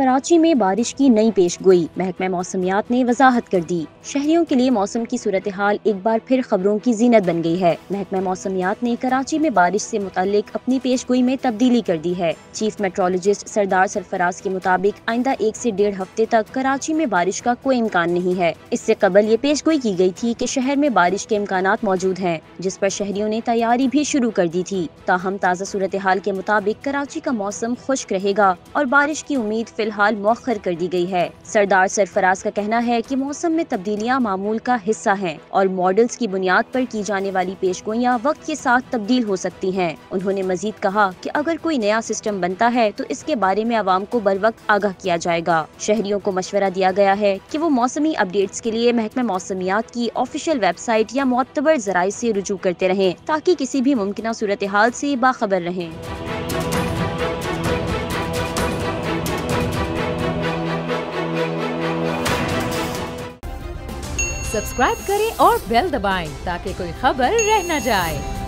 कराची में बारिश की नई पेशगोई। महकमा मौसमियात ने वजाहत कर दी। शहरियों के लिए मौसम की सूरत हाल एक बार फिर खबरों की जीनत बन गई है। महकमा मौसमियात ने कराची में बारिश से मुताल्लिक अपनी पेशगोई में तब्दीली कर दी है। चीफ मेट्रोलॉजिस्ट सरदार सरफराज के मुताबिक आइंदा 1 से 1.5 हफ्ते तक कराची में बारिश का कोई इम्कान नहीं है। इससे कबल ये पेशगोई की गई थी कि शहर में बारिश के इम्कानात मौजूद हैं, जिस पर शहरियों ने तैयारी भी शुरू कर दी थी। ताहम ताज़ा सूरत हाल के मुताबिक कराची का मौसम खुश्क रहेगा और बारिश की उम्मीद फिलहाल मौखर कर दी गई है। सरदार सरफराज का कहना है कि मौसम में तब्दीलियां मामूल का हिस्सा हैं और मॉडल्स की बुनियाद पर की जाने वाली पेशगोइयां वक्त के साथ तब्दील हो सकती हैं। उन्होंने मजीद कहा कि अगर कोई नया सिस्टम बनता है तो इसके बारे में आवाम को बर वक्त आगाह किया जाएगा। शहरियों को मशवरा दिया गया है कि वो मौसमी अपडेट्स के लिए महकमा मौसमियात की ऑफिशियल वेबसाइट या मोतबर जराये से रुजू करते रहें, ताकि किसी भी मुमकिन सूरत हाल से बाखबर रहें। सब्सक्राइब करें और बेल दबाएं ताकि कोई खबर रह न जाए।